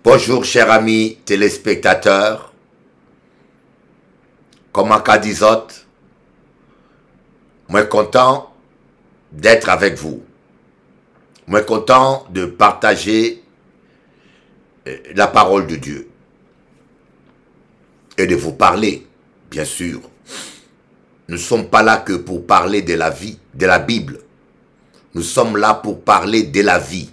Bonjour chers amis téléspectateurs, comment Kadizot, moi content d'être avec vous, moi content de partager la parole de Dieu et de vous parler, bien sûr. Nous ne sommes pas là que pour parler de la vie, de la Bible. Nous sommes là pour parler de la vie,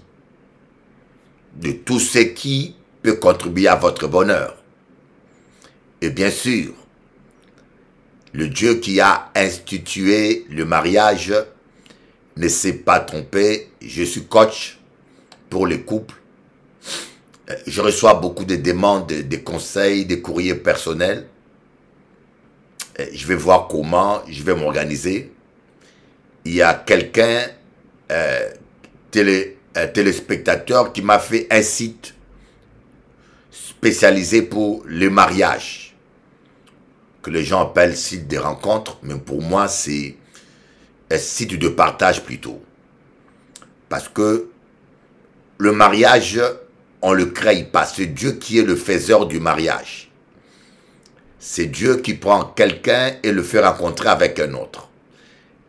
de tout ce qui peut contribuer à votre bonheur. Et bien sûr, le Dieu qui a institué le mariage ne s'est pas trompé. Je suis coach pour les couples. Je reçois beaucoup de demandes, des conseils, des courriers personnels. Je vais voir comment je vais m'organiser. Il y a quelqu'un, téléspectateur, qui m'a fait un site spécialisé pour le mariage, que les gens appellent site de rencontre, mais pour moi c'est un site de partage plutôt. Parce que le mariage, on ne le crée pas, c'est Dieu qui est le faiseur du mariage. C'est Dieu qui prend quelqu'un et le fait rencontrer avec un autre.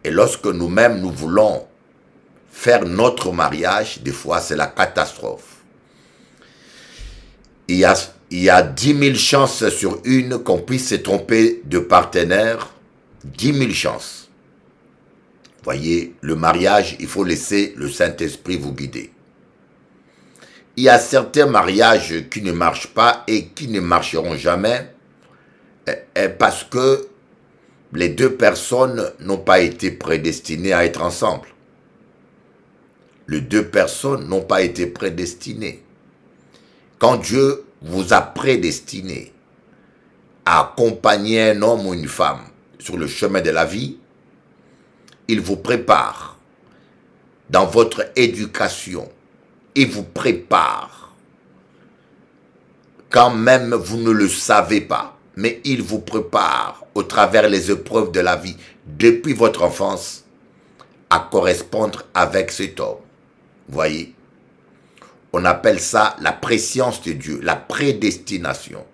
Et lorsque nous-mêmes nous voulons faire notre mariage, des fois c'est la catastrophe. Il y a 10 000 chances sur une qu'on puisse se tromper de partenaire. 10 000 chances. Voyez, le mariage, il faut laisser le Saint-Esprit vous guider. Il y a certains mariages qui ne marchent pas et qui ne marcheront jamais parce que les deux personnes n'ont pas été prédestinées à être ensemble. Les deux personnes n'ont pas été prédestinées. Quand Dieu vous a prédestiné à accompagner un homme ou une femme sur le chemin de la vie, il vous prépare dans votre éducation. Il vous prépare quand même vous ne le savez pas, mais il vous prépare au travers des épreuves de la vie depuis votre enfance à correspondre avec cet homme. Voyez, on appelle ça la préscience de Dieu, la prédestination.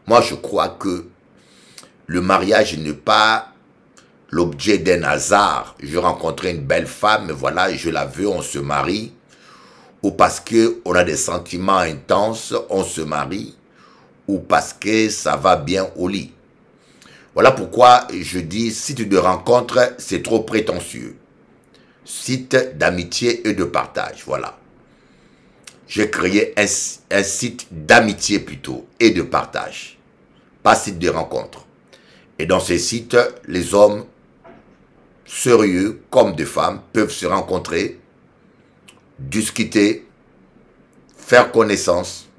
Moi, je crois que le mariage n'est pas l'objet d'un hasard. Je rencontrais une belle femme, voilà, je la veux, on se marie. Ou parce qu'on a des sentiments intenses, on se marie. Ou parce que ça va bien au lit. Voilà pourquoi je dis, site de rencontre, c'est trop prétentieux. Site d'amitié et de partage, voilà. J'ai créé un site d'amitié plutôt et de partage, pas site de rencontre. Et dans ces sites, les hommes sérieux comme des femmes peuvent se rencontrer, discuter, faire connaissance,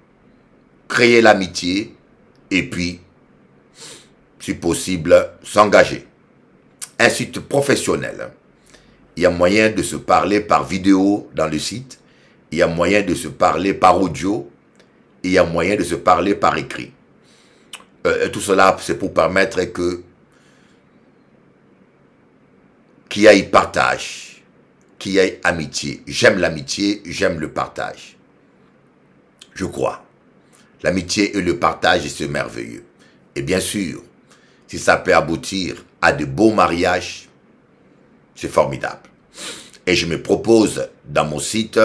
créer l'amitié et puis, si possible, s'engager. Un site professionnel. Il y a moyen de se parler par vidéo dans le site. Il y a moyen de se parler par audio. Il y a moyen de se parler par écrit. Tout cela, c'est pour permettre qu'il y ait partage, qu'il y ait amitié. J'aime l'amitié, j'aime le partage. Je crois. L'amitié et le partage, c'est merveilleux. Et bien sûr, si ça peut aboutir à de beaux mariages, c'est formidable. Et je me propose dans mon site,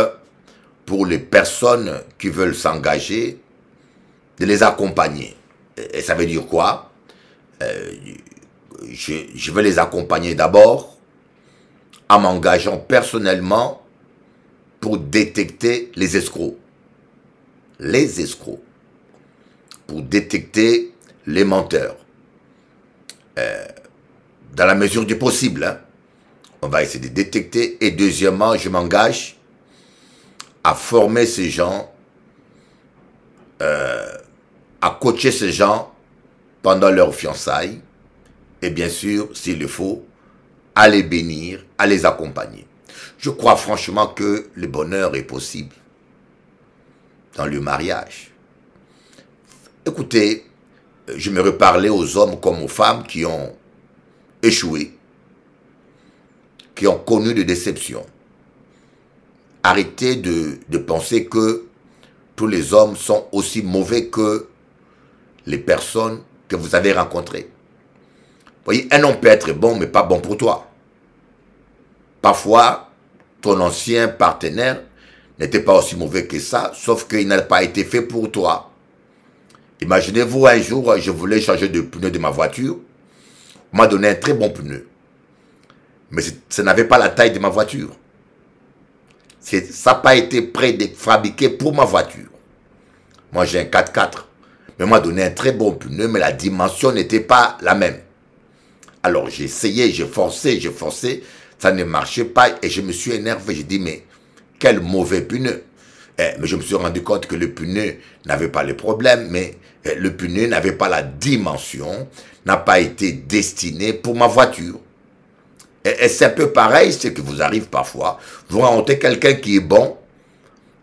pour les personnes qui veulent s'engager, de les accompagner. Et ça veut dire quoi? Je vais les accompagner d'abord en m'engageant personnellement pour détecter les escrocs. Les escrocs. Pour détecter les menteurs. Dans la mesure du possible, hein. On va essayer de détecter. Et deuxièmement, je m'engage à former ces gens, à coacher ces gens pendant leur fiançailles. Et bien sûr, s'il le faut, à les bénir, à les accompagner. Je crois franchement que le bonheur est possible dans le mariage. Écoutez, je me reparlais aux hommes comme aux femmes qui ont échoué, qui ont connu des déceptions. Arrêtez de penser que tous les hommes sont aussi mauvais que les personnes que vous avez rencontrées. Vous voyez, un homme peut être bon, mais pas bon pour toi. Parfois, ton ancien partenaire n'était pas aussi mauvais que ça, sauf qu'il n'a pas été fait pour toi. Imaginez-vous, un jour, je voulais changer de pneu de ma voiture. On m'a donné un très bon pneu. Mais ça n'avait pas la taille de ma voiture. Ça n'a pas été préfabriqué pour ma voiture. Moi, j'ai un 4x4. Mais on m'a donné un très bon pneu, mais la dimension n'était pas la même. Alors, j'ai essayé, j'ai forcé, ça ne marchait pas et je me suis énervé. J'ai dit, mais quel mauvais pneu. Mais je me suis rendu compte que le pneu n'avait pas le problème, mais le pneu n'avait pas la dimension, n'a pas été destiné pour ma voiture. Et c'est un peu pareil, ce qui vous arrive parfois. Vous rencontrez quelqu'un qui est bon,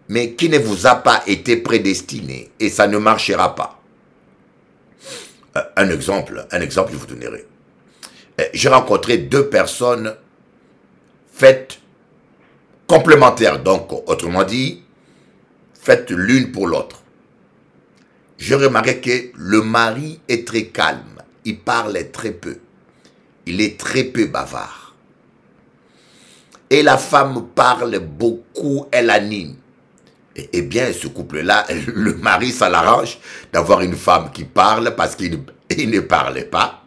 mais qui ne vous a pas été prédestiné et ça ne marchera pas. Un exemple, je vous donnerai. J'ai rencontré deux personnes faites complémentaires, donc autrement dit, faites l'une pour l'autre. J'ai remarqué que le mari est très calme, il parle très peu, il est très peu bavard. Et la femme parle beaucoup, elle anime. Eh bien, ce couple-là, le mari, ça l'arrange d'avoir une femme qui parle parce qu'il ne parlait pas.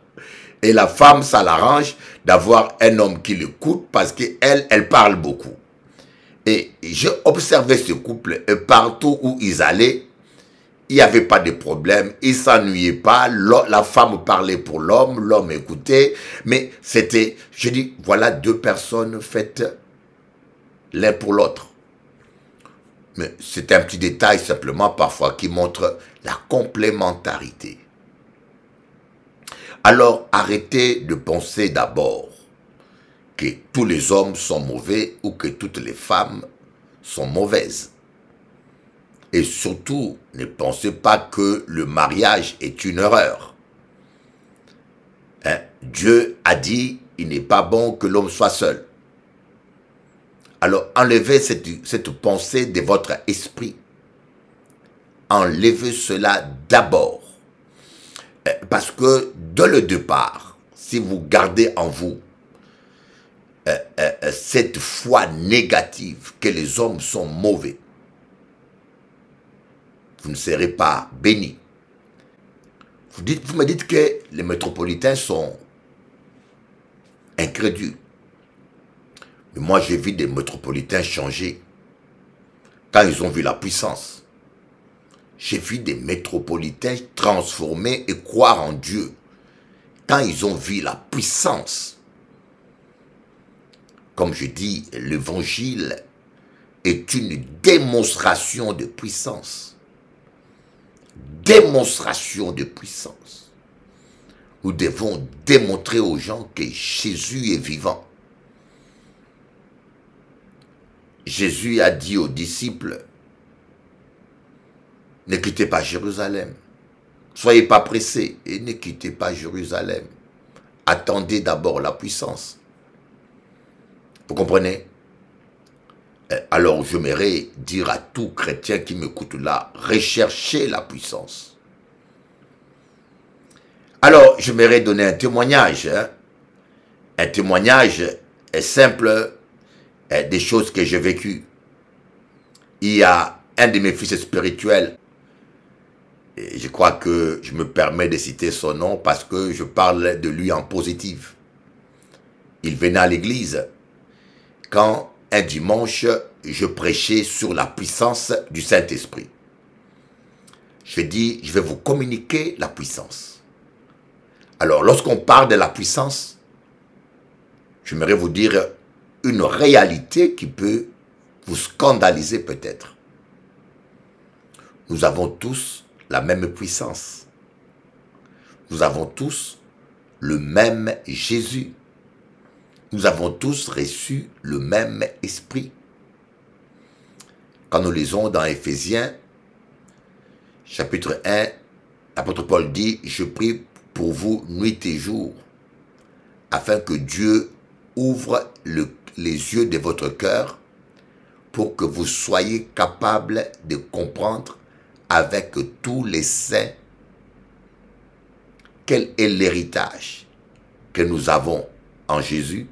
Et la femme, ça l'arrange d'avoir un homme qui l'écoute parce qu'elle, elle parle beaucoup. Et j'ai observé ce couple et partout où ils allaient, il n'y avait pas de problème, ils ne s'ennuyaient pas, la femme parlait pour l'homme écoutait, mais c'était, je dis, voilà deux personnes faites l'un pour l'autre. Mais c'est un petit détail simplement parfois qui montre la complémentarité. Alors arrêtez de penser d'abord que tous les hommes sont mauvais ou que toutes les femmes sont mauvaises. Et surtout, ne pensez pas que le mariage est une erreur. Dieu a dit, il n'est pas bon que l'homme soit seul. Alors enlevez cette pensée de votre esprit. Enlevez cela d'abord. Parce que dès le départ, si vous gardez en vous cette foi négative que les hommes sont mauvais, vous ne serez pas béni. Vous me dites que les métropolitains sont incrédules. Mais moi, j'ai vu des métropolitains changer quand ils ont vu la puissance. J'ai vu des métropolitains transformer et croire en Dieu quand ils ont vu la puissance. Comme je dis, l'évangile est une démonstration de puissance. Démonstration de puissance. Nous devons démontrer aux gens que Jésus est vivant. Jésus a dit aux disciples, ne quittez pas Jérusalem. Soyez pas pressés et ne quittez pas Jérusalem. Attendez d'abord la puissance. Vous comprenez? Alors j'aimerais dire à tout chrétien qui m'écoute là, recherchez la puissance. Alors j'aimerais donner un témoignage. Un témoignage est simple, des choses que j'ai vécues. Il y a un de mes fils spirituels, et je crois que je me permets de citer son nom parce que je parle de lui en positif. Il venait à l'église quand un dimanche, je prêchais sur la puissance du Saint-Esprit. Je dis, je vais vous communiquer la puissance. Alors, lorsqu'on parle de la puissance, j'aimerais vous dire une réalité qui peut vous scandaliser peut-être. Nous avons tous la même puissance. Nous avons tous le même Jésus. Nous avons tous reçu le même esprit. Quand nous lisons dans Éphésiens, chapitre 1, l'apôtre Paul dit, « Je prie pour vous nuit et jour, afin que Dieu ouvre les yeux de votre cœur pour que vous soyez capables de comprendre avec tous les saints. Quel est l'héritage que nous avons en Jésus?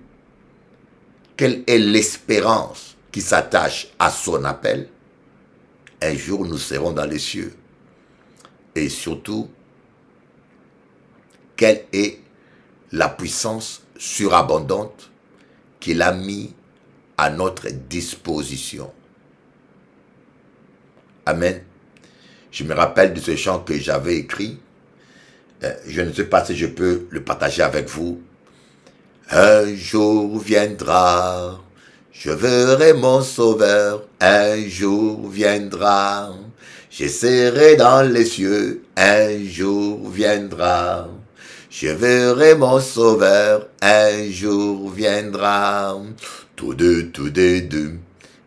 Quelle est l'espérance qui s'attache à son appel? Un jour, nous serons dans les cieux. Et surtout, quelle est la puissance surabondante qu'il a mis à notre disposition? Amen. Je me rappelle de ce chant que j'avais écrit. Je ne sais pas si je peux le partager avec vous. Un jour viendra, je verrai mon sauveur. Un jour viendra, je serai dans les cieux. Un jour viendra, je verrai mon sauveur. Un jour viendra, tous deux.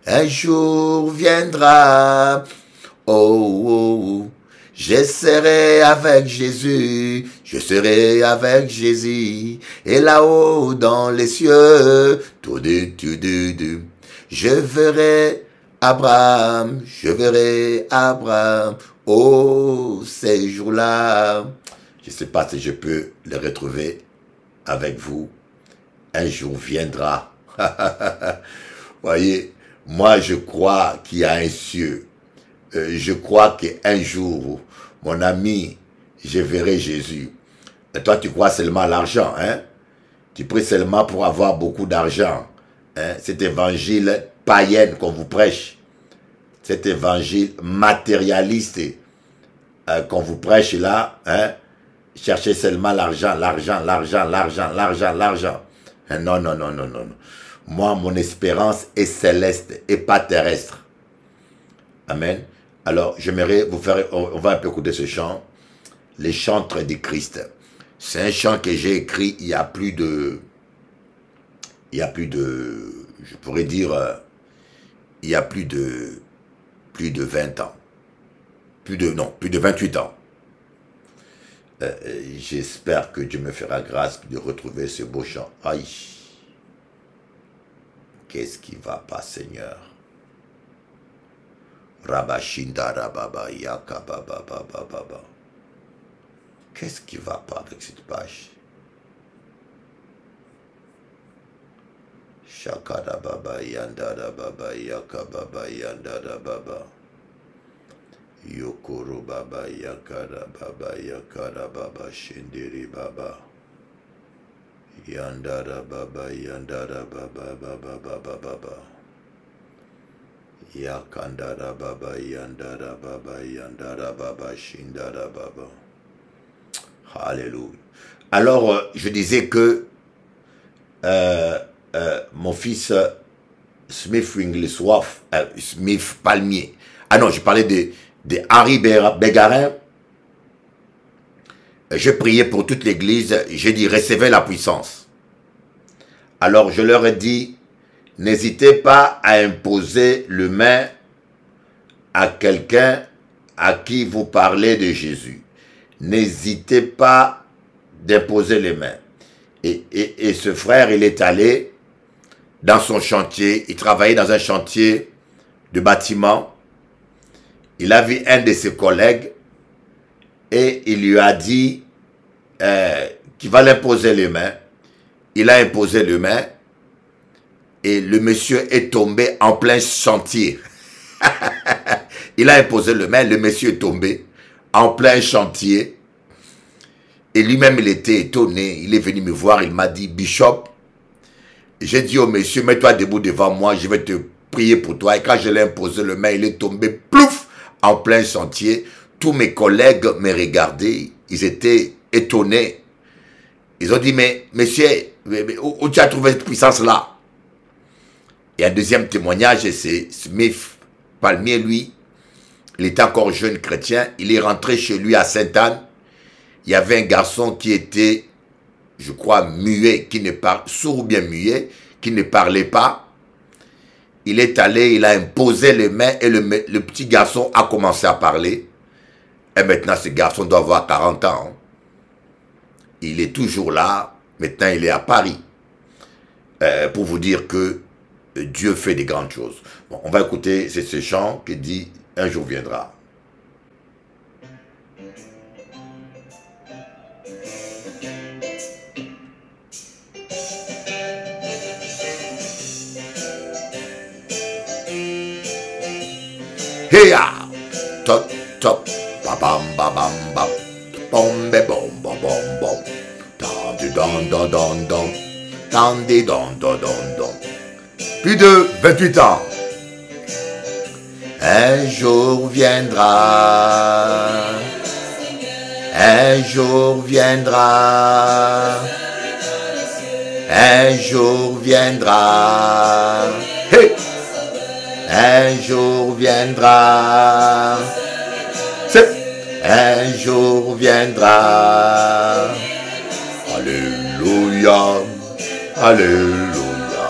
Un jour viendra, oh. Je serai avec Jésus, je serai avec Jésus, et là-haut dans les cieux, je verrai Abraham, oh, ces jours-là. Je ne sais pas si je peux le retrouver avec vous. Un jour viendra. Voyez, moi je crois qu'il y a un cieux. Je crois qu'un jour, mon ami, je verrai Jésus. Et toi, tu crois seulement à l'argent, hein? Tu pries seulement pour avoir beaucoup d'argent. Hein? Cet évangile païen qu'on vous prêche, cet évangile matérialiste qu'on vous prêche là, hein? Cherchez seulement l'argent. Non. Moi, mon espérance est céleste et pas terrestre. Amen. Alors, j'aimerais vous faire, on va un peu écouter ce chant, les chantres du Christ. C'est un chant que j'ai écrit il y a plus de, je pourrais dire, il y a plus de 20 ans. Plus de 28 ans. J'espère que Dieu me fera grâce de retrouver ce beau chant. Aïe. Qu'est-ce qui va pas, Seigneur? Rabashinda rababa yaka baba baba baba. Qu'est-ce qui va pas avec cette page? Shakada baba yanda baba yaka baba yanda baba. Yokoro baba yakara baba shindiri baba. Yandara baba baba. Yakandara baba yandara baba shindara baba. Alléluia. Alors, je disais que mon fils Smith Wigglesworth, Smith Palmier. Ah non, je parlais de Henri Bégarin. Je priais pour toute l'église. J'ai dit, recevez la puissance. Alors, je leur ai dit, n'hésitez pas à imposer le main à quelqu'un à qui vous parlez de Jésus. N'hésitez pas d'imposer les mains. Et ce frère, il est allé dans son chantier. Il travaillait dans un chantier de bâtiment. Il a vu un de ses collègues et il lui a dit qu'il va l'imposer les mains. Il a imposé les mains. Et le monsieur est tombé en plein chantier. Il a imposé le main, le monsieur est tombé en plein chantier. Et lui-même, il était étonné. Il est venu me voir, il m'a dit, Bishop, j'ai dit au monsieur, mets-toi debout devant moi, je vais te prier pour toi. Et quand je l'ai imposé le main, il est tombé, plouf, en plein chantier. Tous mes collègues me regardaient, ils étaient étonnés. Ils ont dit, mais monsieur, où tu as trouvé cette puissance-là? Et un deuxième témoignage, c'est Smith Palmier, lui, il était encore jeune chrétien, il est rentré chez lui à Sainte-Anne. Il y avait un garçon qui était, je crois, muet, qui ne parlait, sourd ou bien muet, qui ne parlait pas. Il est allé, il a imposé les mains et le petit garçon a commencé à parler. Et maintenant, ce garçon doit avoir 40 ans. Hein. Il est toujours là. Maintenant, il est à Paris. Pour vous dire que Dieu fait des grandes choses. Bon, on va écouter ce chant qui dit « Un jour viendra ». Heya. Top, top. Babam, babam, bam. Bom, be, bom, bom, bom, bom. Dans, don, don, don, don. Dans, don, don, don, don. Plus de 28 ans. Un jour viendra. Un jour viendra. Un jour viendra. Hey! Un jour viendra. Un jour viendra. Alléluia. Alléluia.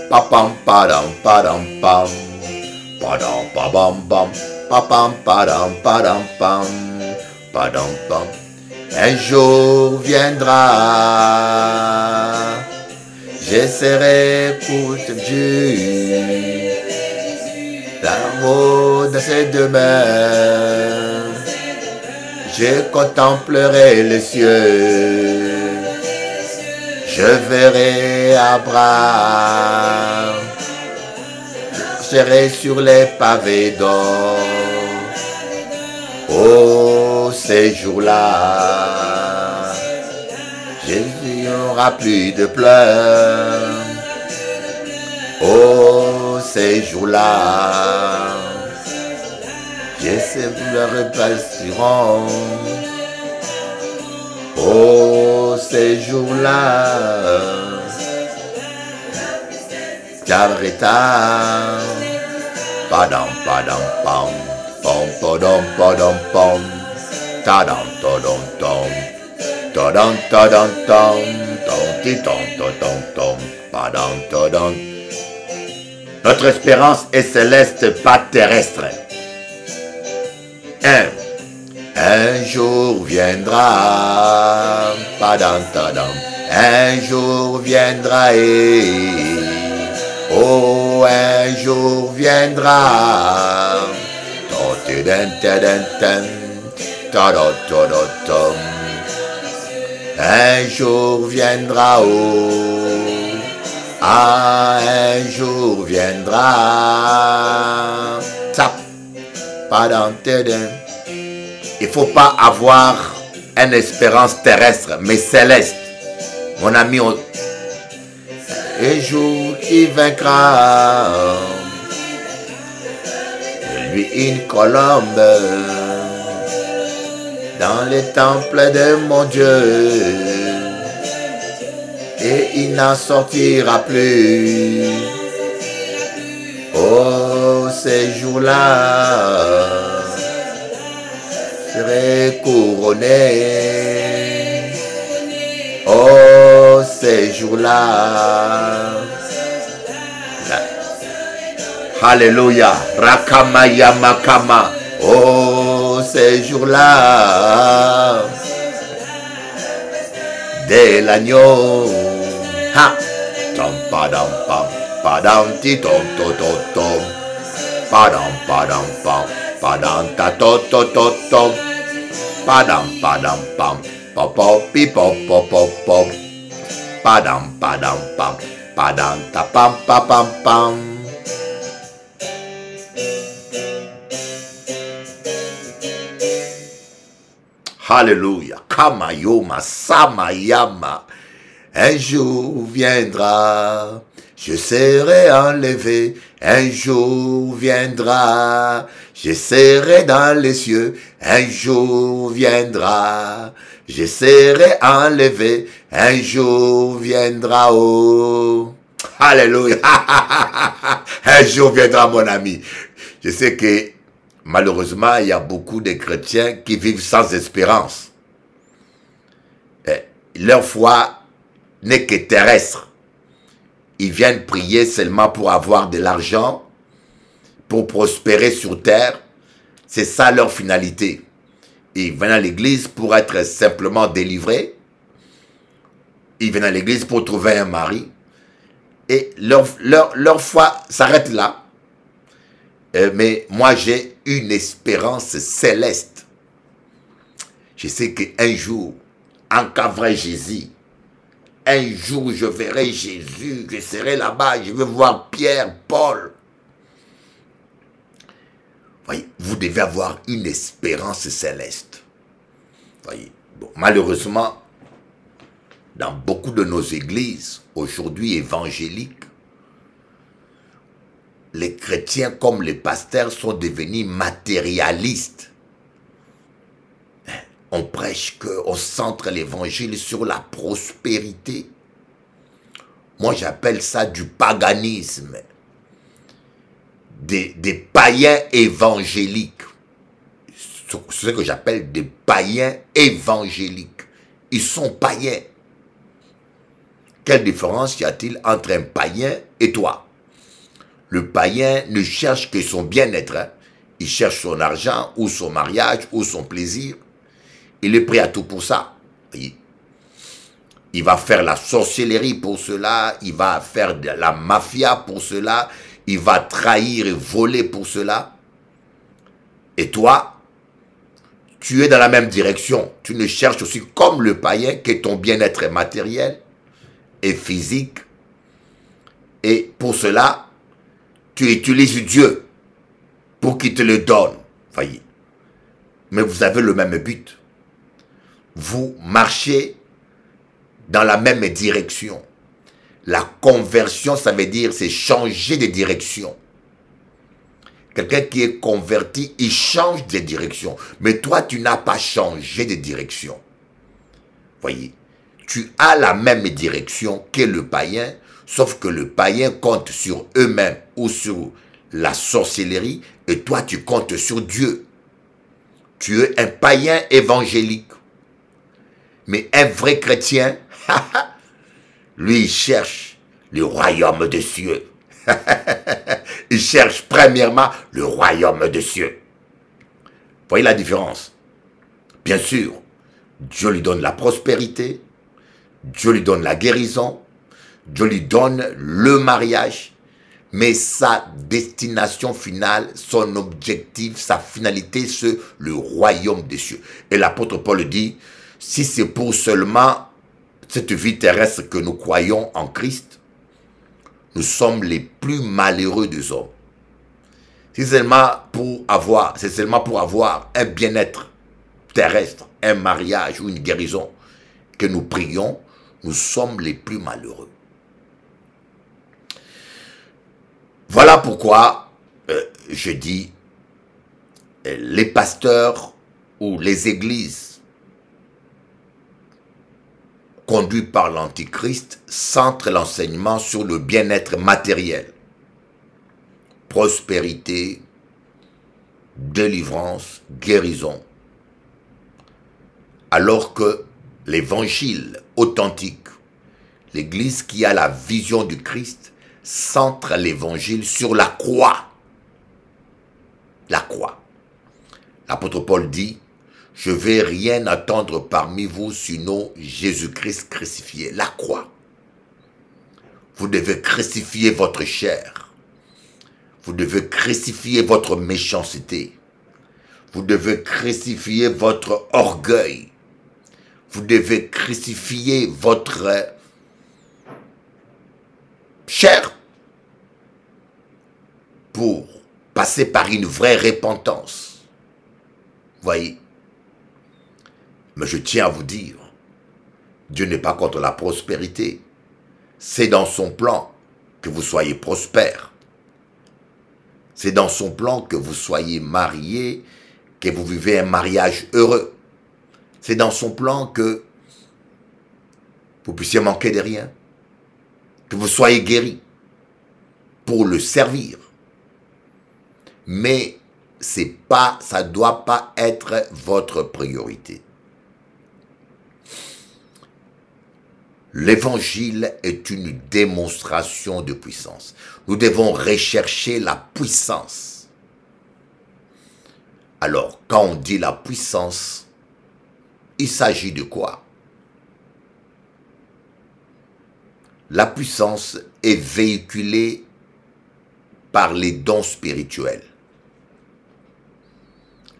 Papam padam padam pam. Padam pam pam. Papam padam padam pam. Padam pam. Un jour viendra. J'essaierai pour Dieu. Là-haut de ses deux mains, je contemplerai les cieux. Je verrai Abraham. Je serai sur les pavés d'or. Oh, ces jours-là, Jésus n'aura plus de pleurs. Oh, ces jours-là, Jésus le repasseront. Oh, ces jours-là, Javreta, padam, padam, pam, pom, podom, podom, pom, tadam, todom, tom, todam, todam, tom, tom, titom, todom, tom, padam, todom. Notre espérance est céleste, pas terrestre. Un jour viendra, padam, tadam. Un jour viendra, oh, un jour viendra. Un jour viendra, oh. Ah, un jour viendra. Il ne faut pas avoir une espérance terrestre, mais céleste. Mon ami, un jour il vaincra. Lui une colombe dans les temples de mon Dieu. Et il n'en sortira plus. Oh, ces jours-là, je serai couronné. Oh, ces jours-là. Alléluia. Rakamaya makama. Oh, ces jours-là. De l'agneau. Ha! Tom padam pam. Padam ti tom to to tom. Padam padam pam. Padam ta to to to tom. Padam padam pam. Pop pop pi pop pop pop pop. Padam padam pam. Padam ta pam pam pam pam. Alléluia. Kamayoma samayama. Un jour viendra, je serai enlevé. Un jour viendra, je serai dans les cieux. Un jour viendra, je serai enlevé. Un jour viendra, oh. Alléluia. Un jour viendra, mon ami. Je sais que malheureusement, il y a beaucoup de chrétiens qui vivent sans espérance. Leur foi n'est que terrestre. Ils viennent prier seulement pour avoir de l'argent, pour prospérer sur terre. C'est ça leur finalité. Ils viennent à l'église pour être simplement délivrés. Ils viennent à l'église pour trouver un mari. Et leur foi s'arrête là. Mais moi, j'ai une espérance céleste. Je sais qu'un jour, encadrer Jésus, un jour, je verrai Jésus, je serai là-bas, je vais voir Pierre, Paul. Voyez, vous devez avoir une espérance céleste. Voyez, bon, malheureusement, dans beaucoup de nos églises, aujourd'hui évangéliques, les chrétiens comme les pasteurs sont devenus matérialistes. On prêche qu'on centre l'évangile sur la prospérité. Moi, j'appelle ça du paganisme. Des païens évangéliques. C'est ce que j'appelle des païens évangéliques. Ils sont païens. Quelle différence y a-t-il entre un païen et toi? Le païen ne cherche que son bien-être. Hein. Il cherche son argent, ou son mariage, ou son plaisir. Il est prêt à tout pour ça. Il va faire la sorcellerie pour cela. Il va faire de la mafia pour cela. Il va trahir et voler pour cela. Et toi, tu es dans la même direction. Tu ne cherches aussi comme le païen que ton bien-être matériel et physique. Et pour cela, tu utilises Dieu pour qu'il te le donne. Voyez. Mais vous avez le même but. Vous marchez dans la même direction. La conversion, ça veut dire c'est changer de direction. Quelqu'un qui est converti, il change de direction. Mais toi, tu n'as pas changé de direction. Voyez, tu as la même direction que le païen, sauf que le païen compte sur eux-mêmes ou sur la sorcellerie, et toi, tu comptes sur Dieu. Tu es un païen évangélique. Mais un vrai chrétien, lui, il cherche le royaume des cieux. Il cherche premièrement le royaume des cieux. Voyez la différence? Bien sûr, Dieu lui donne la prospérité, Dieu lui donne la guérison, Dieu lui donne le mariage, mais sa destination finale, son objectif, sa finalité, c'est le royaume des cieux. Et l'apôtre Paul dit, si c'est pour seulement cette vie terrestre que nous croyons en Christ, nous sommes les plus malheureux des hommes. C'est seulement pour avoir un bien-être terrestre, un mariage ou une guérison que nous prions, nous sommes les plus malheureux. Voilà pourquoi je dis, les pasteurs ou les églises conduits par l'Antichrist centrent l'enseignement sur le bien-être matériel, prospérité, délivrance, guérison, alors que l'évangile authentique, l'église qui a la vision du Christ, centre l'évangile sur la croix. La croix. L'apôtre Paul dit, je ne vais rien attendre parmi vous sinon Jésus-Christ crucifié. La croix. Vous devez crucifier votre chair. Vous devez crucifier votre méchanceté. Vous devez crucifier votre orgueil. Vous devez crucifier votre chair pour passer par une vraie repentance. Voyez. Mais je tiens à vous dire, Dieu n'est pas contre la prospérité. C'est dans son plan que vous soyez prospères. C'est dans son plan que vous soyez mariés, que vous vivez un mariage heureux. C'est dans son plan que vous puissiez manquer de rien. Que vous soyez guéris pour le servir. Mais ça ne doit pas être votre priorité. L'évangile est une démonstration de puissance. Nous devons rechercher la puissance. Alors, quand on dit la puissance, il s'agit de quoi? La puissance est véhiculée par les dons spirituels.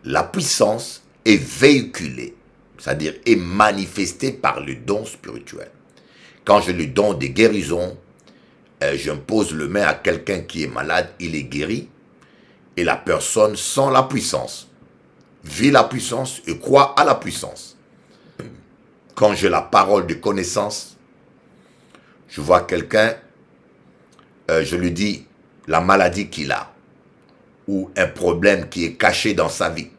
La puissance est véhiculée, c'est-à-dire est manifestée par le don spirituel. Quand j'ai le don de guérison, j'impose le main à quelqu'un qui est malade, il est guéri. Et la personne sent la puissance, vit la puissance et croit à la puissance. Quand j'ai la parole de connaissance, je vois quelqu'un, je lui dis la maladie qu'il a ou un problème qui est caché dans sa vie.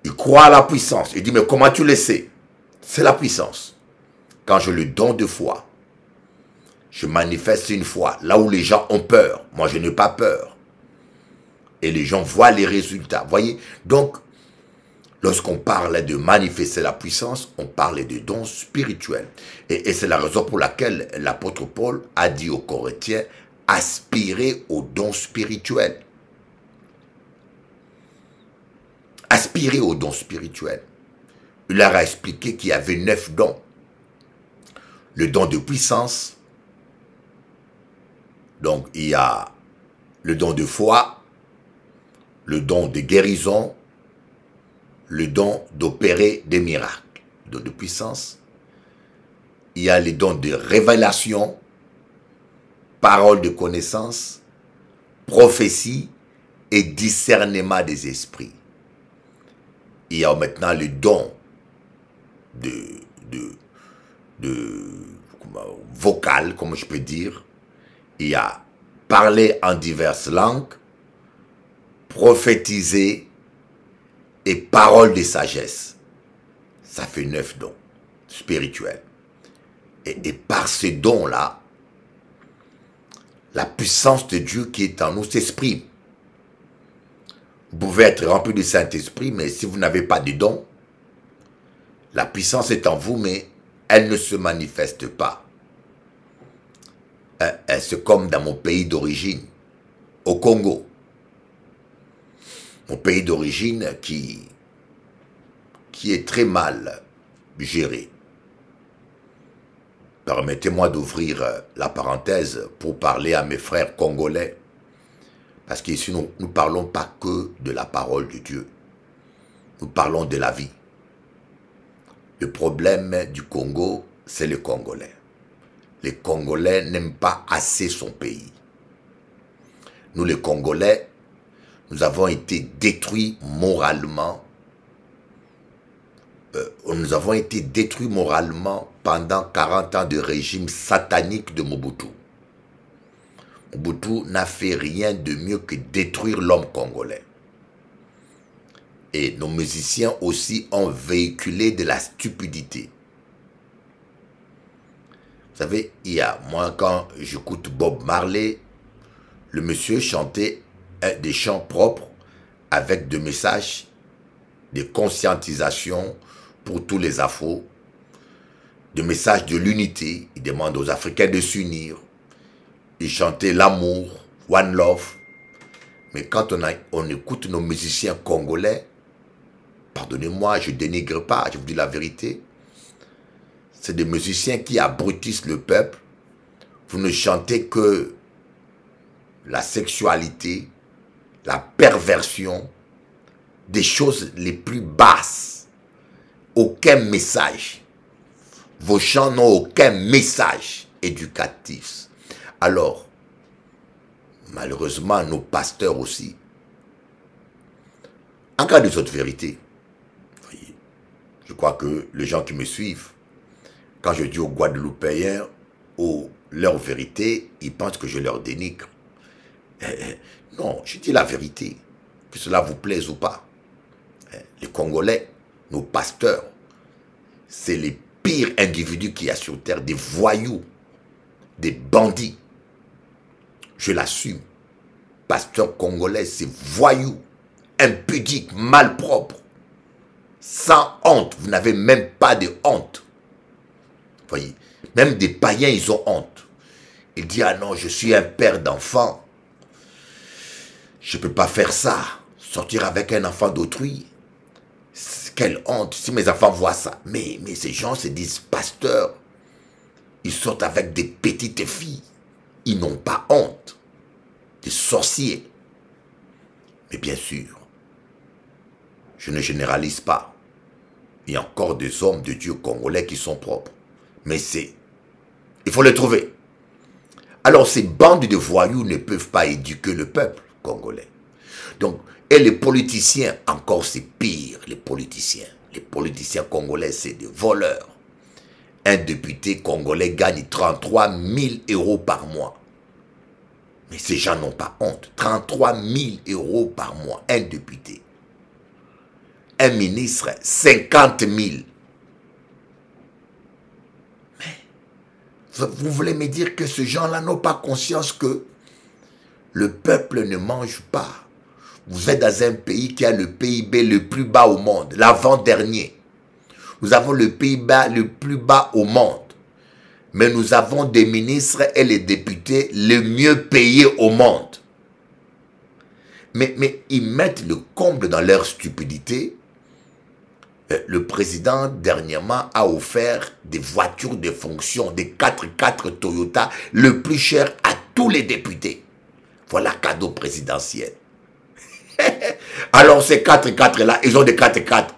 Il croit à la puissance. Il dit, mais comment tu le sais? C'est la puissance. Quand je lui donne de foi, je manifeste une foi. Là où les gens ont peur, moi je n'ai pas peur. Et les gens voient les résultats. Voyez? Donc, lorsqu'on parle de manifester la puissance, on parle de dons spirituels. Et c'est la raison pour laquelle l'apôtre Paul a dit aux Corinthiens, aspirez aux dons spirituels. Aspirer aux dons spirituels. Il leur a expliqué qu'il y avait 9 dons. Le don de puissance. Donc, il y a le don de foi, le don de guérison, le don d'opérer des miracles. Le don de puissance. Il y a les dons de révélation, parole de connaissance, prophétie et discernement des esprits. Il y a maintenant le don vocal, comme je peux dire. Il y a parler en diverses langues, prophétiser et parole de sagesse. Ça fait 9 dons spirituels. Et par ces dons-là, la puissance de Dieu qui est en nous s'exprime. Vous pouvez être rempli du Saint-Esprit, mais si vous n'avez pas de dons, la puissance est en vous, mais elle ne se manifeste pas. C'est comme dans mon pays d'origine, au Congo. Mon pays d'origine qui est très mal géré. Permettez-moi d'ouvrir la parenthèse pour parler à mes frères congolais. Parce qu'ici, nous ne parlons pas que de la parole de Dieu. Nous parlons de la vie. Le problème du Congo, c'est les Congolais. Les Congolais n'aiment pas assez son pays. Nous, les Congolais, nous avons été détruits moralement. Nous avons été détruits moralement pendant 40 ans de régime satanique de Mobutu. Mobutu n'a fait rien de mieux que détruire l'homme congolais. Et nos musiciens aussi ont véhiculé de la stupidité. Vous savez, moi quand j'écoute Bob Marley, le monsieur chantait des chants propres avec des messages de conscientisation pour tous les Afros, des messages de l'unité. Il demande aux Africains de s'unir. Il chantait l'amour, one love. Mais quand on écoute nos musiciens congolais, pardonnez-moi, je ne dénigre pas, je vous dis la vérité. C'est des musiciens qui abrutissent le peuple. Vous ne chantez que la sexualité, la perversion, des choses les plus basses. Aucun message. Vos chants n'ont aucun message éducatif. Alors, malheureusement, nos pasteurs aussi, en cas de cette vérité, voyez, je crois que les gens qui me suivent, quand je dis aux Guadeloupéens, leur vérité, ils pensent que je leur dénigre. Non, je dis la vérité, que cela vous plaise ou pas. Les Congolais, nos pasteurs, c'est les pires individus qu'il y a sur terre, des voyous, des bandits. Je l'assume. Pasteur congolais, c'est voyou, impudique, malpropre, sans honte. Vous n'avez même pas de honte. Voyez, même des païens, ils ont honte. Il dit, ah non, je suis un père d'enfant. Je ne peux pas faire ça. Sortir avec un enfant d'autrui. Quelle honte, si mes enfants voient ça. Mais ces gens se disent pasteurs. Ils sortent avec des petites filles. Ils n'ont pas honte. Des sorciers. Mais bien sûr, je ne généralise pas. Il y a encore des hommes de Dieu congolais qui sont propres. Mais il faut les trouver. Alors ces bandes de voyous ne peuvent pas éduquer le peuple congolais. Donc, et les politiciens, encore c'est pire, les politiciens. Les politiciens congolais, c'est des voleurs. Un député congolais gagne 33 000 € par mois. Mais ces gens n'ont pas honte. 33 000 € par mois, un député. Un ministre, 50 000. Mais vous voulez me dire que ces gens-là n'ont pas conscience que le peuple ne mange pas. Vous êtes dans un pays qui a le PIB le plus bas au monde, l'avant-dernier. Nous avons le PIB le plus bas au monde. Mais nous avons des ministres et les députés les mieux payés au monde. Mais ils mettent le comble dans leur stupidité. Le président, dernièrement, a offert des voitures de fonction, des 4x4 Toyota, le plus cher à tous les députés. Voilà cadeau présidentiel. Alors ces 4x4 là, ils ont des 4x4.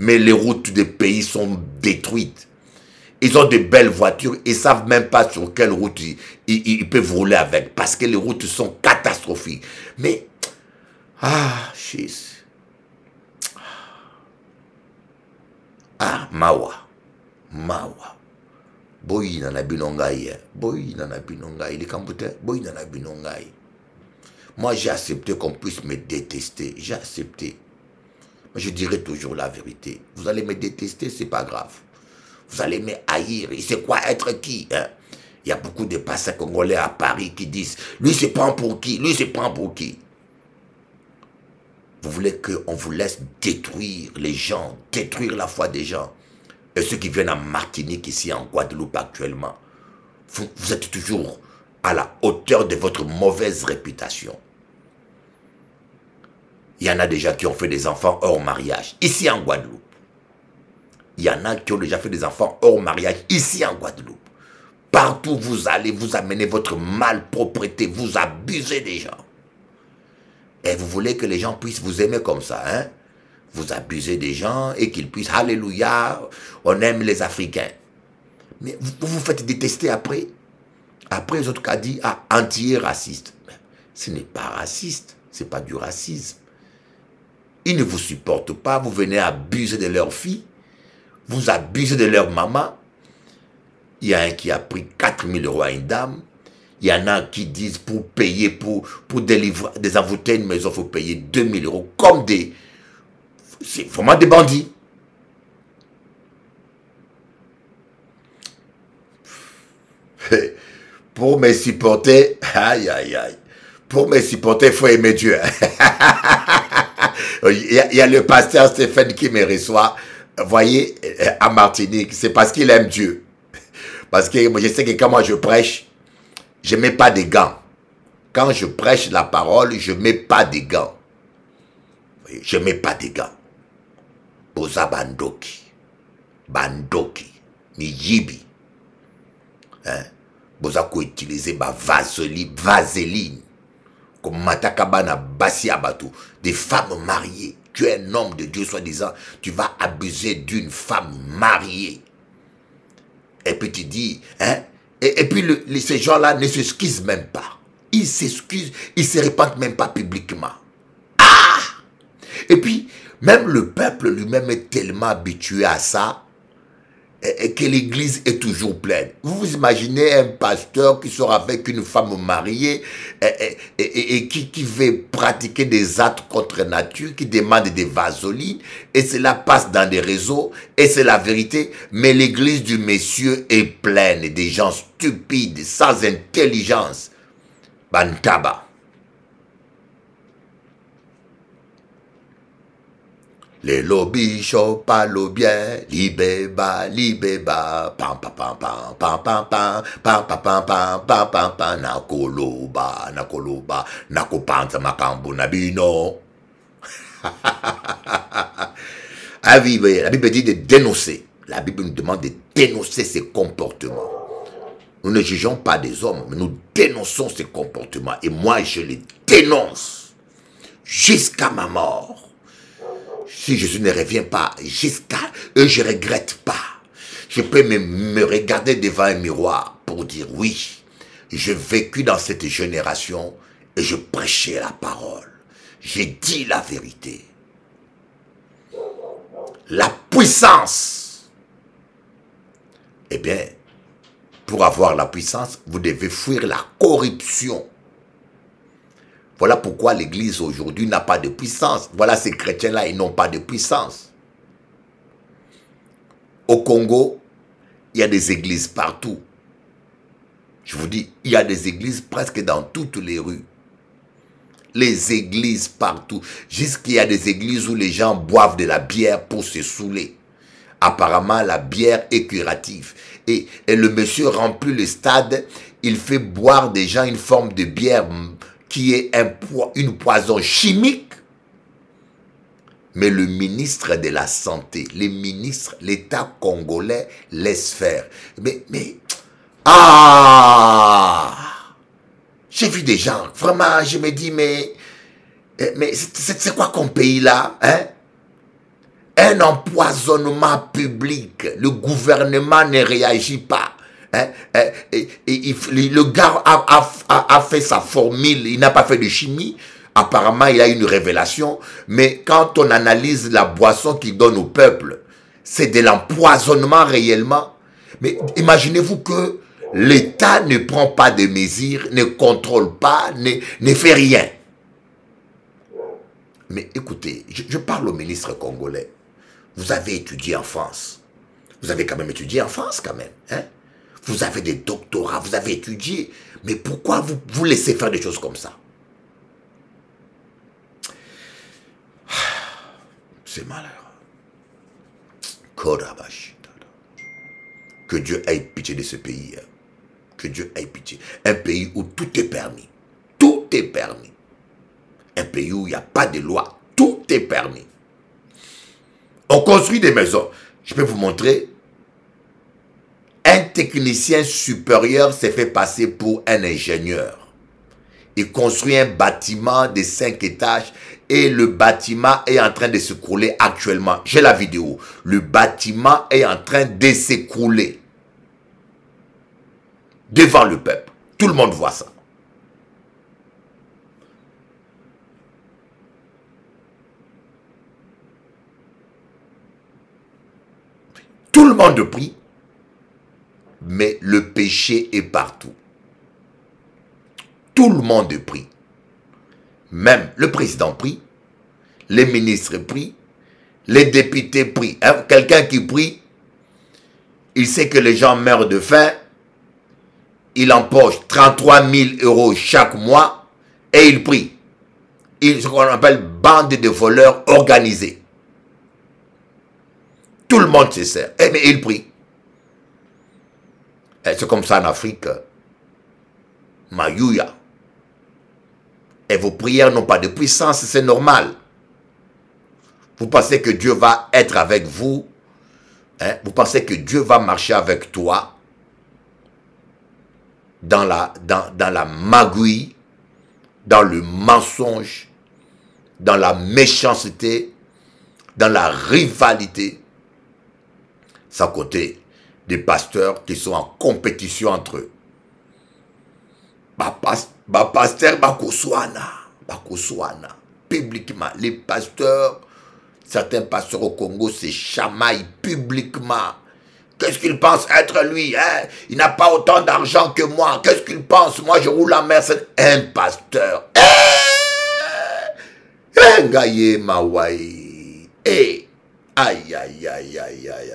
Mais les routes des pays sont détruites. Ils ont de belles voitures, ils ne savent même pas sur quelle route ils peuvent rouler avec. Parce que les routes sont catastrophiques. Mais, chiz. Mawa. Boy nana binongai. Boy nana binongai. Les Camboutins, boy nana binongai. Moi, j'ai accepté qu'on puisse me détester. J'ai accepté. Mais je dirai toujours la vérité. Vous allez me détester, c'est pas grave. Vous allez me haïr. Et c'est quoi être qui, hein? Il y a beaucoup de pasteurs congolais à Paris qui disent « Lui, se prend pour qui? Lui, se prend pour qui ?» Vous voulez qu'on vous laisse détruire les gens, détruire la foi des gens. Et ceux qui viennent en Martinique, ici en Guadeloupe actuellement, vous êtes toujours à la hauteur de votre mauvaise réputation. Il y en a déjà qui ont fait des enfants hors mariage, ici en Guadeloupe. Il y en a qui ont déjà fait des enfants hors mariage, ici en Guadeloupe. Partout où vous allez, vous amenez votre malpropreté, vous abusez des gens. Et vous voulez que les gens puissent vous aimer comme ça, hein? Vous abusez des gens et qu'ils puissent, alléluia, on aime les Africains. Mais vous vous faites détester après. Après, les autres cas dit, anti-raciste. Ce n'est pas raciste, ce n'est pas du racisme. Ils ne vous supportent pas, vous venez abuser de leur fille, vous abusez de leur maman. Il y a un qui a pris 4 000 € à une dame. Il y en a qui disent pour payer, pour délivrer, désenvoûter une maison, il faut payer 2 000 € comme des... C'est vraiment des bandits. Pour me supporter, aïe aïe aïe, pour me supporter, il faut aimer Dieu. Il y a le pasteur Stéphane qui me reçoit, vous voyez, à Martinique, c'est parce qu'il aime Dieu. Parce que je sais que quand moi je prêche, je ne mets pas de gants. Quand je prêche la parole, je ne mets pas de gants. Je ne mets pas de gants. Boza bandoki. Bandoki. Miyibi. Hein? Boza ko utiliser ma vaseline. Comme Matakabana Bassi Abatou. Des femmes mariées. Tu es un homme de Dieu, soi-disant. Tu vas abuser d'une femme mariée. Et puis tu dis, hein? Et puis ces gens-là ne s'excusent même pas. Ils s'excusent, ils ne se répandent même pas publiquement. Ah! Et puis, même le peuple lui-même est tellement habitué à ça et que l'église est toujours pleine. Vous vous imaginez un pasteur qui sort avec une femme mariée et qui veut pratiquer des actes contre nature, qui demande des vaselines, et cela passe dans des réseaux, et c'est la vérité, mais l'église du monsieur est pleine des gens stupides, sans intelligence. Bantaba. Les lobbies chopent pas le bien, libéba, pam pam pam pam pam pam pam pam pam pam pam pam pam pam nakoloba, nakopanza makambo nabino. Ah oui, la Bible dit de dénoncer. La Bible nous demande de dénoncer ces comportements. Nous ne jugeons pas des hommes, mais nous dénonçons ces comportements. Et moi, je les dénonce jusqu'à ma mort. Si Jésus ne revient pas jusqu'à eux, je ne regrette pas. Je peux me regarder devant un miroir pour dire oui, J'ai vécu dans cette génération et je prêchais la parole. J'ai dit la vérité. La puissance. Eh bien, pour avoir la puissance, vous devez fuir la corruption. Voilà pourquoi l'Église aujourd'hui n'a pas de puissance. Voilà ces chrétiens-là, ils n'ont pas de puissance. Au Congo, il y a des églises partout. Je vous dis, il y a des églises presque dans toutes les rues. Les églises partout. Jusqu'il y a des églises où les gens boivent de la bière pour se saouler. Apparemment, la bière est curative. Et le monsieur remplit le stade, il fait boire des gens une forme de bière qui est une poison chimique. Mais le ministre de la Santé, les ministres, l'État congolais laisse faire. J'ai vu des gens, vraiment, je me dis, mais c'est quoi comme pays là, hein? Un empoisonnement public, le gouvernement ne réagit pas. Hein? Le gars a fait sa formule, il n'a pas fait de chimie. Apparemment, il a une révélation. Mais quand on analyse la boisson qu'il donne au peuple, c'est de l'empoisonnement réellement. Mais imaginez-vous que l'État ne prend pas de mesures, ne contrôle pas, ne fait rien. Mais écoutez, je parle au ministre congolais. Vous avez étudié en France. Vous avez quand même étudié en France quand même. Hein? Vous avez des doctorats, vous avez étudié. Mais pourquoi vous laissez faire des choses comme ça? C'est malheureux. Que Dieu ait pitié de ce pays. Que Dieu ait pitié. Un pays où tout est permis. Tout est permis. Un pays où il n'y a pas de loi. Tout est permis. On construit des maisons. Je peux vous montrer. Un technicien supérieur s'est fait passer pour un ingénieur. Il construit un bâtiment de 5 étages et le bâtiment est en train de s'écrouler actuellement. J'ai la vidéo. Le bâtiment est en train de s'écrouler. Devant le peuple. Tout le monde voit ça. Tout le monde prie, mais le péché est partout. Tout le monde prie. Même le président prie, les ministres prient, les députés prient. Hein? Quelqu'un qui prie, il sait que les gens meurent de faim, il empoche 33 000 € chaque mois et il prie. Ce qu'on appelle bande de voleurs organisés. Tout le monde se sert. Mais il prie. C'est comme ça en Afrique. Mayouya. Et vos prières n'ont pas de puissance, c'est normal. Vous pensez que Dieu va être avec vous. Hein? Vous pensez que Dieu va marcher avec toi. Dans la magouille. Dans le mensonge. Dans la méchanceté. Dans la rivalité. Sans compter des pasteurs qui sont en compétition entre eux. Pasteur Bakoswana, publiquement. Les pasteurs, certains pasteurs au Congo se chamaillent publiquement. Qu'est-ce qu'il pense être lui, hein? Il n'a pas autant d'argent que moi. Qu'est-ce qu'il pense? Moi, je roule en mer. C'est un pasteur. Ngaye Mawai. Aïe, aïe, aïe, aïe, aïe.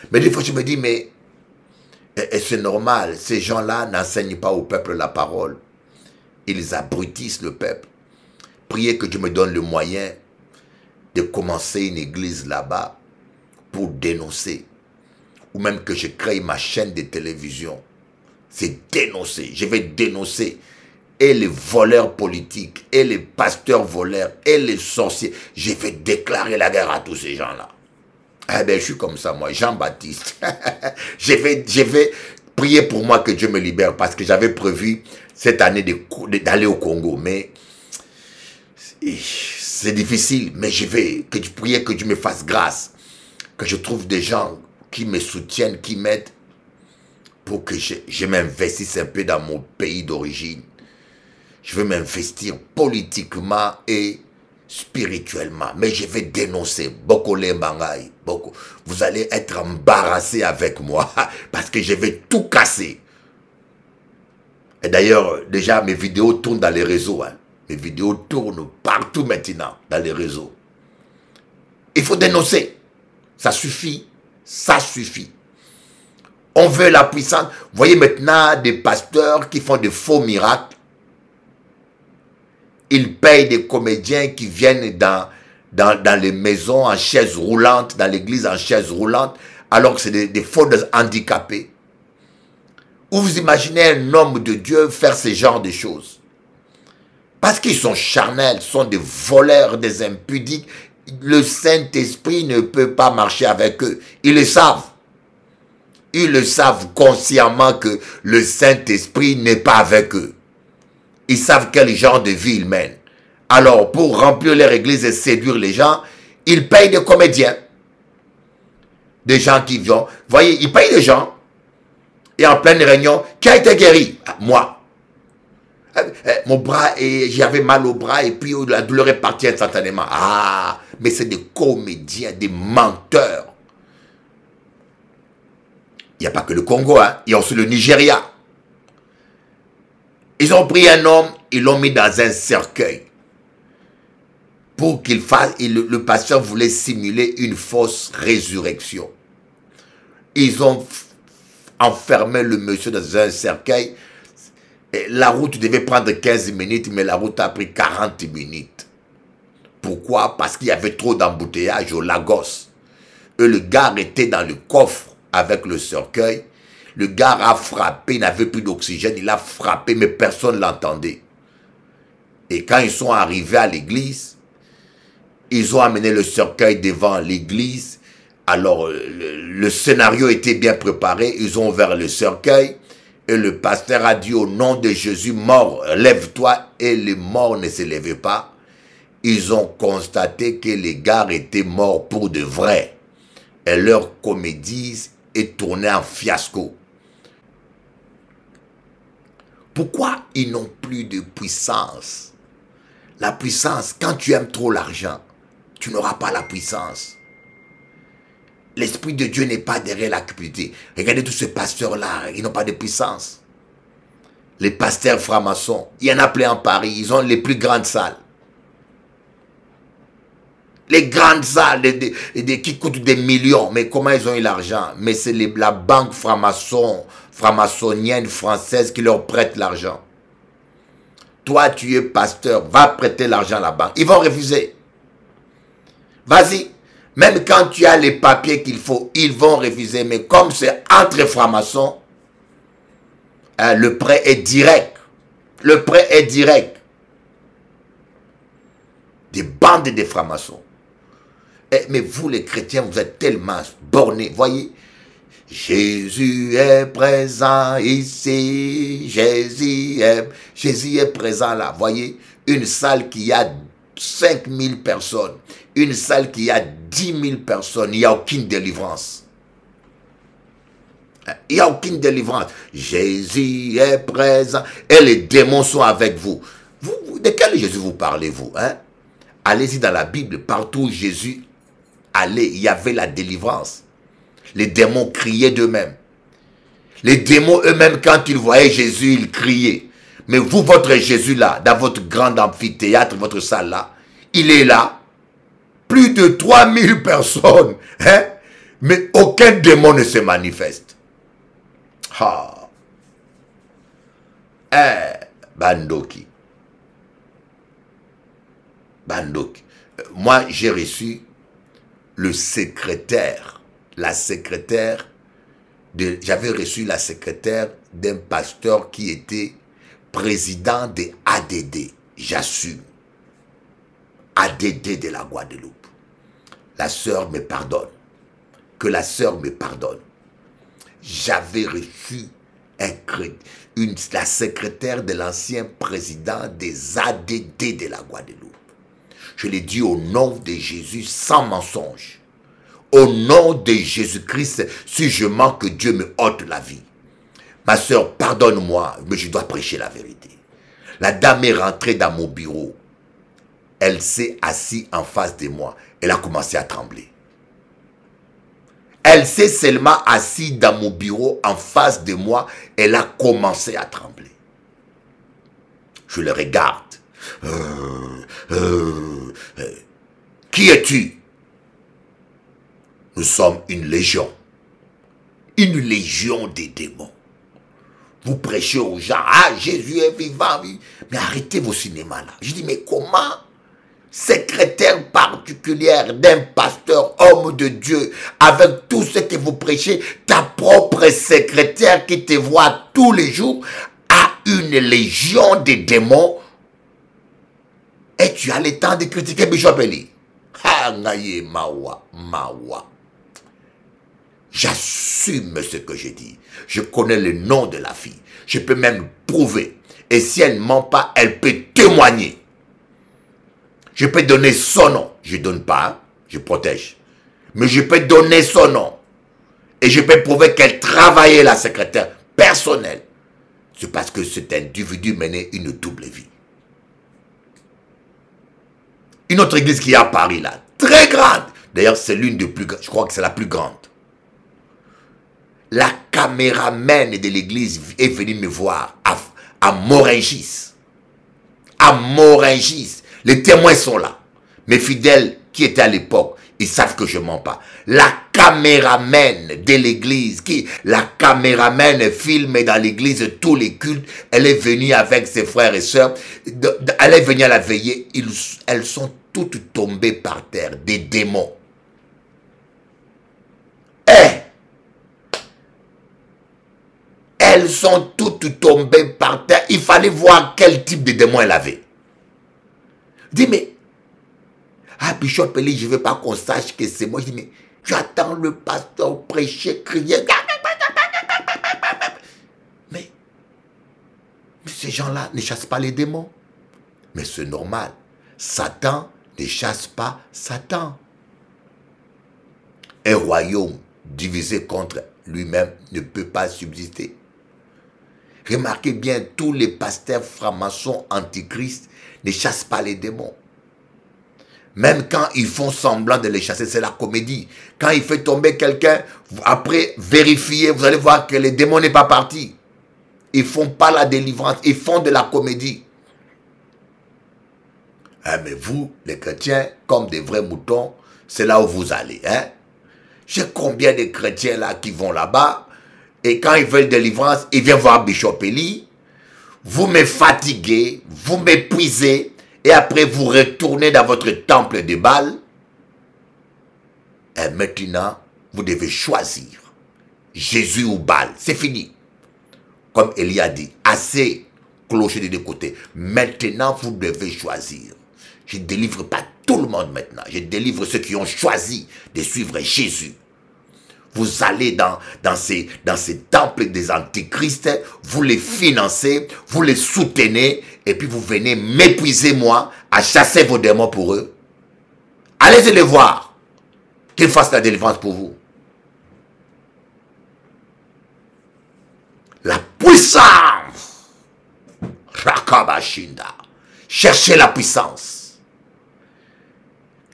Mais des fois, je me dis, mais c'est normal, ces gens-là n'enseignent pas au peuple la parole. Ils abrutissent le peuple. Priez que Dieu me donne le moyen de commencer une église là-bas pour dénoncer. Ou même que je crée ma chaîne de télévision. C'est dénoncer. Je vais dénoncer. Et les voleurs politiques, et les pasteurs voleurs, et les sorciers. Je vais déclarer la guerre à tous ces gens-là. Eh bien, je suis comme ça, moi, Jean-Baptiste. je vais prier pour moi que Dieu me libère, parce que j'avais prévu cette année d'aller au Congo. Mais c'est difficile, mais je vais prier que Dieu me fasse grâce. que je trouve des gens qui me soutiennent, qui m'aident pour que je m'investisse un peu dans mon pays d'origine. Je veux m'investir politiquement et spirituellement. Mais je vais dénoncer Bokole Mbangai. Vous allez être embarrassés avec moi parce que je vais tout casser. Et d'ailleurs, déjà, mes vidéos tournent dans les réseaux. Hein. Mes vidéos tournent partout maintenant dans les réseaux. Il faut dénoncer. Ça suffit. Ça suffit. On veut la puissance. Vous voyez maintenant des pasteurs qui font de faux miracles. Ils payent des comédiens qui viennent dans les maisons en chaise roulante, dans l'église en chaise roulante, alors que c'est des faux handicapés. Ou vous imaginez un homme de Dieu faire ce genre de choses? Parce qu'ils sont charnels, sont des voleurs, des impudiques. Le Saint-Esprit ne peut pas marcher avec eux. Ils le savent. Ils le savent consciemment que le Saint-Esprit n'est pas avec eux. Ils savent quel genre de vie ils mènent. Alors, pour remplir leur église et séduire les gens, ils payent des comédiens. Des gens qui viennent. Vous voyez, ils payent des gens. Et en pleine réunion, qui a été guéri? Moi. Mon bras, j'avais mal au bras et puis la douleur est partie instantanément. Ah, mais c'est des comédiens, des menteurs. Il n'y a pas que le Congo, hein. Il y a aussi le Nigeria. Ils ont pris un homme, ils l'ont mis dans un cercueil. Pour qu'il fasse, le pasteur voulait simuler une fausse résurrection. Ils ont enfermé le monsieur dans un cercueil. Et la route devait prendre 15 minutes, mais la route a pris 40 minutes. Pourquoi? Parce qu'il y avait trop d'embouteillages au Lagos. Et le gars était dans le coffre avec le cercueil. Le gars a frappé, il n'avait plus d'oxygène, il a frappé, mais personne ne l'entendait. Et quand ils sont arrivés à l'église, ils ont amené le cercueil devant l'église. Alors, le scénario était bien préparé, ils ont ouvert le cercueil, et le pasteur a dit au nom de Jésus, mort, lève-toi, et les morts ne se levaient pas. Ils ont constaté que les gars étaient morts pour de vrai. Et leur comédie est tournée en fiasco. Pourquoi ils n'ont plus de puissance? La puissance, quand tu aimes trop l'argent, tu n'auras pas la puissance. L'Esprit de Dieu n'est pas derrière la cupidité. Regardez tous ces pasteurs-là, ils n'ont pas de puissance. Les pasteurs francs-maçons, il y en a plein en Paris, ils ont les plus grandes salles. Les grandes salles qui coûtent des millions. Mais comment ils ont eu l'argent? Mais c'est la banque franc-maçonnienne française qui leur prête l'argent. Toi, tu es pasteur, va prêter l'argent à la banque. Ils vont refuser. Vas-y. Même quand tu as les papiers qu'il faut, ils vont refuser. Mais comme c'est entre francs-maçons, le prêt est direct. Le prêt est direct. Des bandes de francs-maçons. Mais vous les chrétiens, vous êtes tellement bornés. Voyez, Jésus est présent ici. Jésus est présent là. Voyez, une salle qui a 5000 personnes. Une salle qui a 10 000 personnes. Il n'y a aucune délivrance. Il n'y a aucune délivrance. Jésus est présent. Et les démons sont avec vous. De quel Jésus vous parlez-vous, hein? Allez-y dans la Bible. Partout où Jésus allait, il y avait la délivrance. Les démons criaient d'eux-mêmes. Les démons eux-mêmes, quand ils voyaient Jésus, ils criaient. Mais vous, votre Jésus là, dans votre grand amphithéâtre, votre salle là, il est là. Plus de 3000 personnes. Hein? Mais aucun démon ne se manifeste. Ah. Bandoki. Bandoki. Moi, j'ai reçu le secrétaire, j'avais reçu la secrétaire d'un pasteur qui était président de ADD, j'assume, ADD de la Guadeloupe. La sœur me pardonne, que la sœur me pardonne. J'avais reçu la secrétaire de l'ancien président des ADD de la Guadeloupe. Je l'ai dit au nom de Jésus sans mensonge. Au nom de Jésus-Christ, si je manque, que Dieu me ôte la vie. Ma soeur, pardonne-moi, mais je dois prêcher la vérité. La dame est rentrée dans mon bureau. Elle s'est assise en face de moi. Elle a commencé à trembler. Elle s'est seulement assise dans mon bureau en face de moi. Elle a commencé à trembler. Je le regarde. Qui es-tu? Nous sommes une légion. Une légion des démons. Vous prêchez aux gens, ah, Jésus est vivant, oui. Mais arrêtez vos cinémas là. Je dis, mais comment, secrétaire particulière d'un pasteur, homme de Dieu, avec tout ce que vous prêchez, ta propre secrétaire qui te voit tous les jours, a une légion de démons, et tu as le temps de critiquer Bishop Eli? Ah, naye, mawa. J'assume ce que je dis. Je connais le nom de la fille. Je peux même prouver. Et si elle ne ment pas, elle peut témoigner. Je peux donner son nom. Je ne donne pas, je protège. Mais je peux donner son nom. Et je peux prouver qu'elle travaillait la secrétaire personnelle. C'est parce que cet individu menait une double vie. Une autre église qui est à Paris là, très grande. D'ailleurs, c'est l'une des plus grandes. Je crois que c'est la plus grande. La caméraman de l'église est venue me voir à Moringis. À Moringis. Les témoins sont là. Mes fidèles qui étaient à l'époque, ils savent que je ne mens pas. La caméraman de l'église, la caméraman filme dans l'église tous les cultes, elle est venue avec ses frères et sœurs. Elle est venue à la veillée. Elles sont toutes tombées par terre, des démons. Elles sont toutes tombées par terre. Il fallait voir quel type de démon elle avait. Je dis, mais, ah, Bishop Eli, je ne veux pas qu'on sache que c'est moi. Je dis, mais, j'attends le pasteur prêcher, crier. Mais ces gens-là ne chassent pas les démons. Mais c'est normal. Satan ne chasse pas Satan. Un royaume divisé contre lui-même ne peut pas subsister. Remarquez bien, tous les pasteurs francs-maçons antichrist ne chassent pas les démons. Même quand ils font semblant de les chasser, c'est la comédie. Quand il fait tomber quelqu'un, après vérifier, vous allez voir que le démon n'est pas parti. Ils ne font pas la délivrance, ils font de la comédie. Hein, mais vous, les chrétiens, comme des vrais moutons, c'est là où vous allez. Hein? J'ai combien de chrétiens là qui vont là-bas? Et quand ils veulent délivrance, ils viennent voir Bishop Eli. Vous me fatiguez, vous m'épuisez, et après vous retournez dans votre temple de Baal. Et maintenant, vous devez choisir Jésus ou Baal. C'est fini. Comme Eli a dit, assez clocher des deux côtés. Maintenant, vous devez choisir. Je ne délivre pas tout le monde maintenant. Je délivre ceux qui ont choisi de suivre Jésus. Vous allez dans ces temples des antichrists, vous les financez, vous les soutenez, et puis vous venez m'épuiser moi à chasser vos démons pour eux. Allez les voir, qu'ils fassent la délivrance pour vous. La puissance. Rakabashinda. Cherchez la puissance.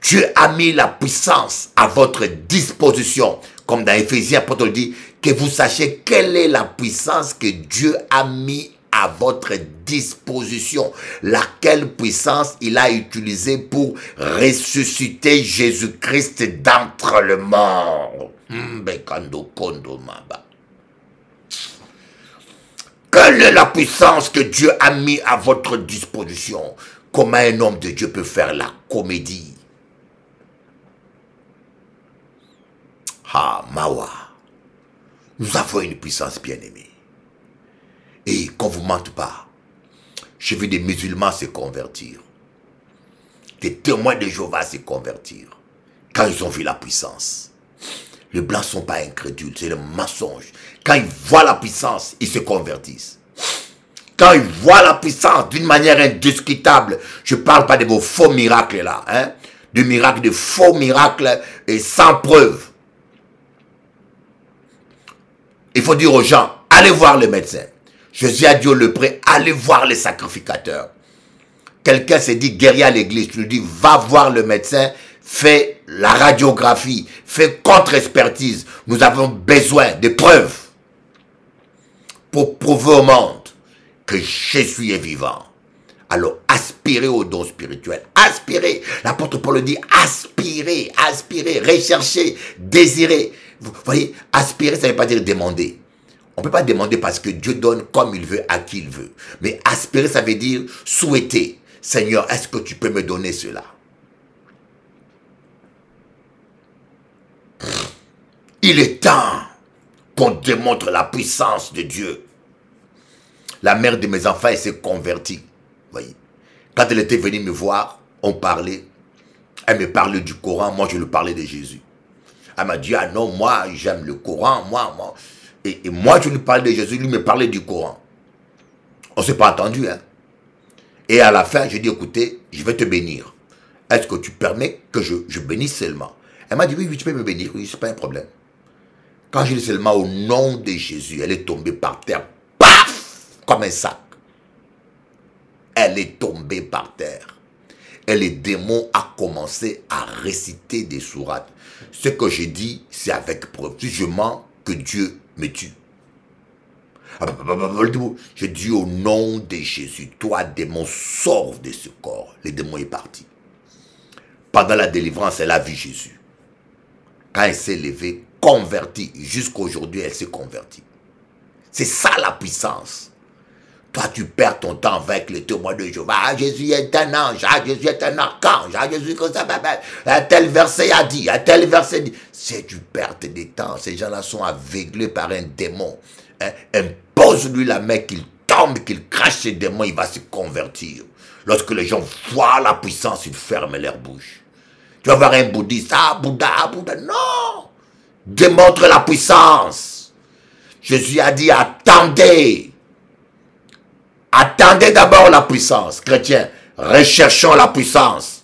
Dieu a mis la puissance à votre disposition. Comme dans Éphésiens, Paul dit, que vous sachiez quelle est la puissance que Dieu a mis à votre disposition. Laquelle puissance il a utilisée pour ressusciter Jésus-Christ d'entre les morts. Quelle est la puissance que Dieu a mis à votre disposition? Comment un homme de Dieu peut faire la comédie? Ah, Mawa, nous avons une puissance bien-aimée. Et qu'on ne vous mente pas, j'ai vu des musulmans se convertir. Des témoins de Jéhovah se convertir. Quand ils ont vu la puissance. Les blancs ne sont pas incrédules, c'est le mensonge. Quand ils voient la puissance, ils se convertissent. Quand ils voient la puissance d'une manière indiscutable, je ne parle pas de vos faux miracles là, hein. de miracles, de faux miracles et sans preuve. Il faut dire aux gens, allez voir le médecin. Jésus a dit au lépreux, allez voir les sacrificateurs. Quelqu'un s'est dit guerrier à l'église, tu lui dis, va voir le médecin, fais la radiographie, fais contre-expertise. Nous avons besoin de preuves pour prouver au monde que Jésus est vivant. Alors, aspirez aux dons spirituels. Aspirez. L'apôtre Paul dit, aspirez, aspirez, recherchez, désirez. Vous voyez, aspirer, ça ne veut pas dire demander. On ne peut pas demander parce que Dieu donne comme il veut, à qui il veut. Mais aspirer, ça veut dire souhaiter. Seigneur, est-ce que tu peux me donner cela? Il est temps qu'on démontre la puissance de Dieu. La mère de mes enfants, elle s'est convertie. Voyez. Quand elle était venue me voir, on parlait. Elle me parlait du Coran, moi je lui parlais de Jésus. Elle m'a dit, ah non, moi j'aime le Coran, moi. Et moi je lui parlais de Jésus, lui me parlait du Coran. On ne s'est pas entendu, hein. Et à la fin, j'ai dit, écoutez, je vais te bénir. Est-ce que tu permets que je bénisse seulement? Elle m'a dit, oui, tu peux me bénir, oui, c'est pas un problème. Quand je dis seulement au nom de Jésus, elle est tombée par terre, paf, comme un sac. Elle est tombée par terre. Et les démons ont commencé à réciter des sourates. Ce que j'ai dit, c'est avec preuve. Si je mens, que Dieu me tue. Je dis au nom de Jésus, toi démon, sors de ce corps. Le démon est parti. Pendant la délivrance, elle a vu Jésus. Quand elle s'est levée, convertie, jusqu'aujourd'hui, elle s'est convertie. C'est ça la puissance. Toi, tu perds ton temps avec le témoin de Jéhovah. Ah, Jésus est un ange, ah, Jésus est un archange, ah, Jésus comme ça, un tel verset a dit, un tel verset dit. C'est du perte de temps. Ces gens-là sont aveuglés par un démon. Impose-lui la main, qu'il tombe, qu'il crache ses démons, il va se convertir. Lorsque les gens voient la puissance, ils ferment leur bouche. Tu vas voir un bouddhiste, ah, Bouddha, non. Démontre la puissance. Jésus a dit, attendez. Attendez d'abord la puissance. Chrétiens, recherchons la puissance.